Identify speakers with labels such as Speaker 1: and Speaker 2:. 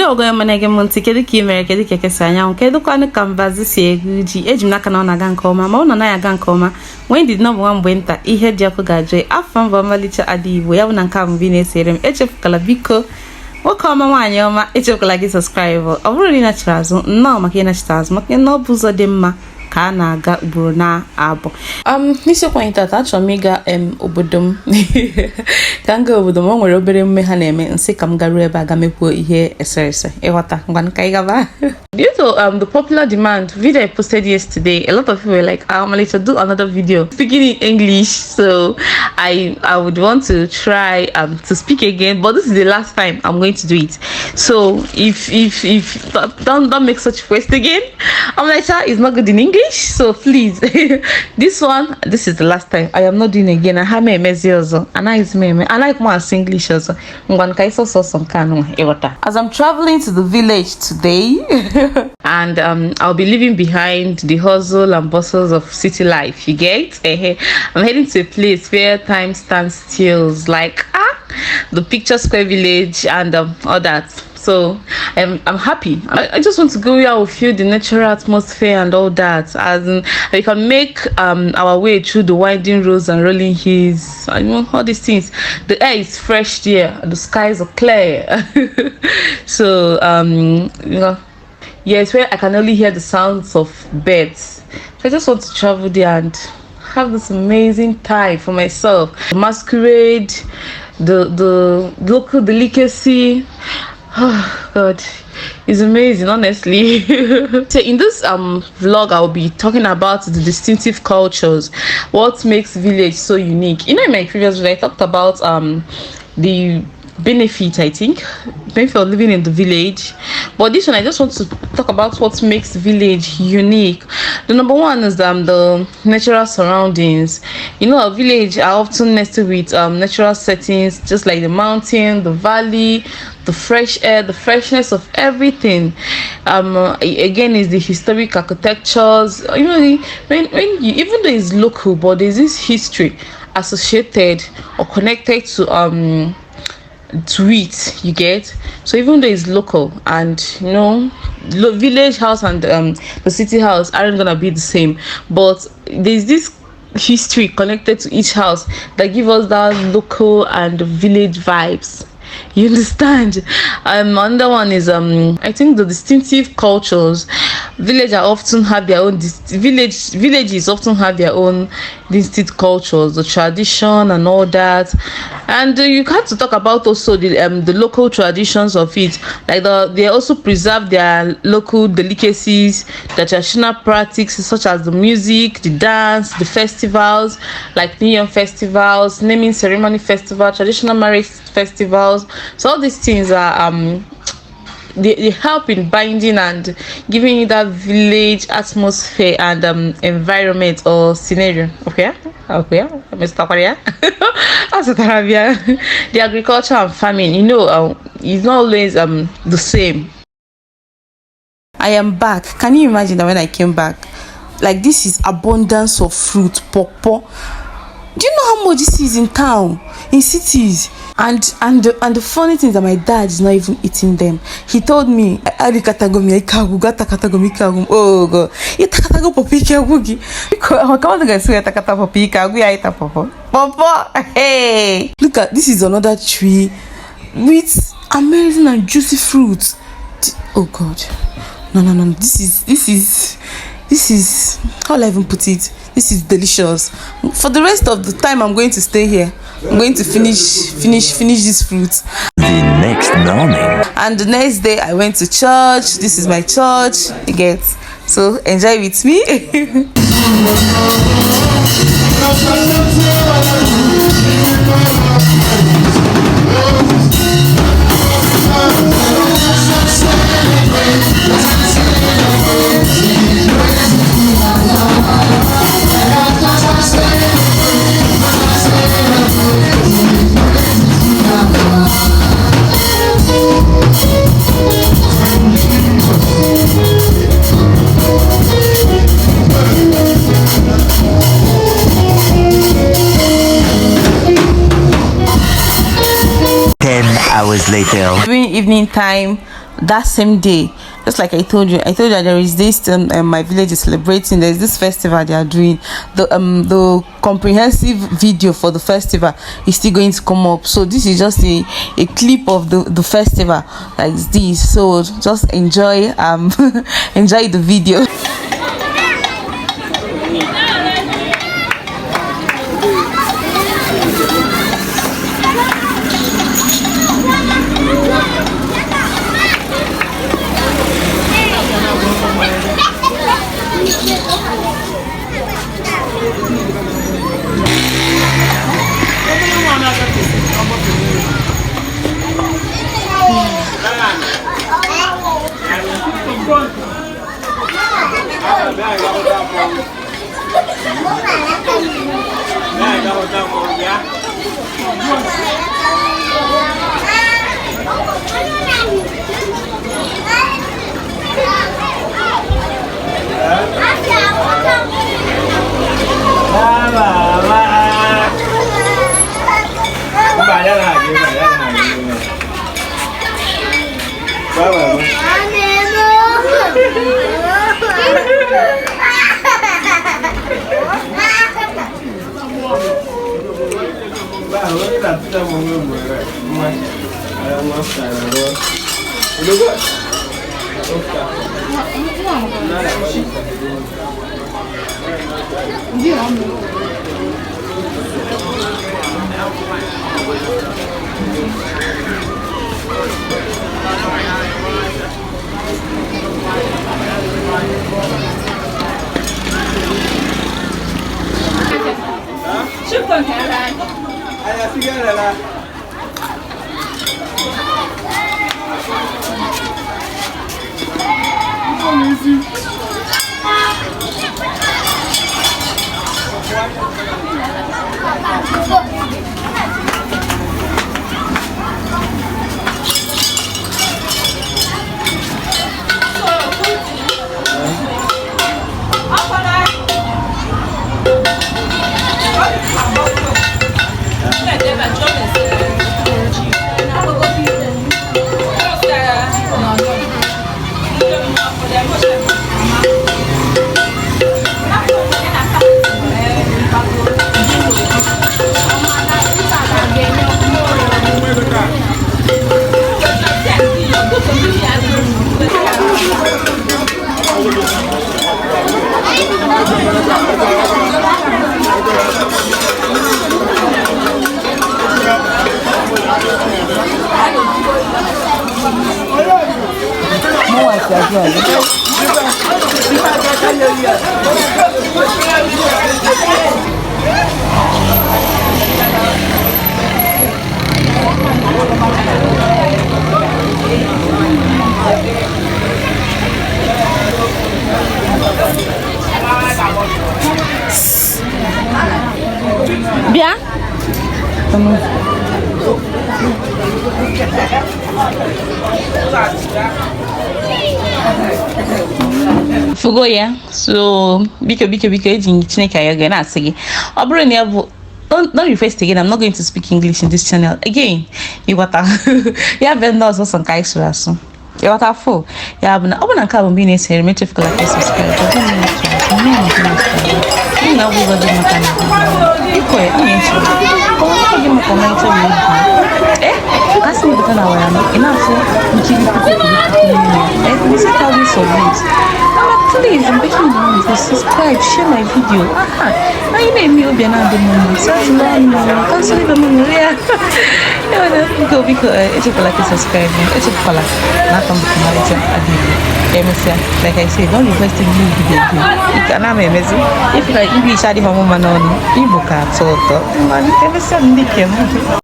Speaker 1: Ndo go manege monti kedu ki mere kedu keke sanya kedu kwanu kanvazi si eguji ejim naka na na ga nke ọma ma ụnọ na ya ga nke ọma when did number 1 mgbe nta ihe dị ọkụ gaje afọ mbọ malicha adị Igbo ya bụ na nke a mvi na-esere m echefukala biko nwoke ọma nwaanyị ọma echefukala gị subscribe ọ bụrụ na ị nachiri azụ nnọọ maka ịnachite azụ maka na ọ bụ ụzọ dị mma ka a na-aga ugboro na-abụ n'isiokwu anyị tata achọrọ m ịga obodo m ka m gaa obodo m o nwere obere mme ha na-eme nsị ka m garuo ebe a ga mekwuo ihe eserese ịghọta ngwa ka anyị gaba. Due to the popular demand video I posted yesterday, a lot of people were like, I'm going to do another video speaking in English, so I would want to try to speak again, but this is the last time I'm going to do it. So if don't make such request again. I'm like, sir, it's not good in English, so please this is the last time. I am not doing again. I have my message also, and I like more English also. As I'm traveling to the village today and I'll be leaving behind the hustle and bustles of city life, you get. I'm heading to a place where time stands still, like the picture square village and all that. So I'm happy. I just want to go where I will feel the natural atmosphere and all that, as in, we can make our way through the winding roads and rolling hills. I know all these things. The air is fresh there, the skies are clear. So yeah, it's where I can only hear the sounds of birds. So I just want to travel there and have this amazing time for myself. The Masquerade, the local delicacy. Oh God, it's amazing, honestly. So in this vlog, I'll be talking about the distinctive cultures, what makes village so unique. You know, in my previous video I talked about the benefit, I think, benefit of living in the village, but this one I just want to talk about what makes village unique. The number one is the natural surroundings. You know, a village are often nested with natural settings, just like the mountain, the valley, the fresh air, the freshness of everything. Again, is the historic architectures. You know, when you, even though it's local, but there's this history associated or connected to it, you get. So even though it's local, and you know, village house and the city house aren't gonna be the same, but there's this history connected to each house that give us that local and village vibes. You understand? Another one is I think the distinctive cultures. Villages often have their own villages often have their own distinct cultures, the tradition and all that. And you have to talk about also the local traditions of it. Like they also preserve their local delicacies, the traditional practices such as the music, the dance, the festivals, like New Year festivals, naming ceremony festival, traditional marriage festivals. So all these things are they help in binding and giving you that village atmosphere and environment or scenario. Okay, Mr. Korea. The agriculture and farming, you know, is not always the same. I am back. Can you imagine that when I came back, like, this is abundance of fruit, pawpaw. Do you know how much this is in town, in cities? And the funny thing is that my dad is not even eating them. He told me, oh God, hey, look at this, is another tree with amazing and juicy fruits. Oh God, no, this is how will I even put it? This is delicious. For the rest of the time I'm going to stay here, I'm going to finish these fruits.
Speaker 2: The next morning,
Speaker 1: and the next day I went to church. This is my church, you get. So enjoy with me.
Speaker 2: hours later.
Speaker 1: During evening time, that same day, just like I told you that there is this my village is celebrating. There's this festival they are doing. The comprehensive video for the festival is still going to come up, so this is just a clip of the festival like this. So just enjoy enjoy the video.
Speaker 3: Bien.
Speaker 1: Fugo ya. So biko eji Chineke ayaga na asigi. Oburu na yabu don't request again. I'm not going to speak English in this channel again. You got ya be no so some kai surasu. You got full. Ya bu na obuna nka bu bi na ese me chef kala subscribe. Na bu go dey maka na. Iko e nchi. Ko ko dey maka na ito ni. Kasi ni butana wa yana. Ina so mkiri ko. This is how we solve it. Please, I'm begging you to subscribe, share my video. Now you name me Obiana the moment. So it's not cancel the memory. Go because it's a like subscribe. It's a color. Not from the community. Like I said, don't request a new video. You can have a message. If you like English, I have a man on ebook. So, man, ever send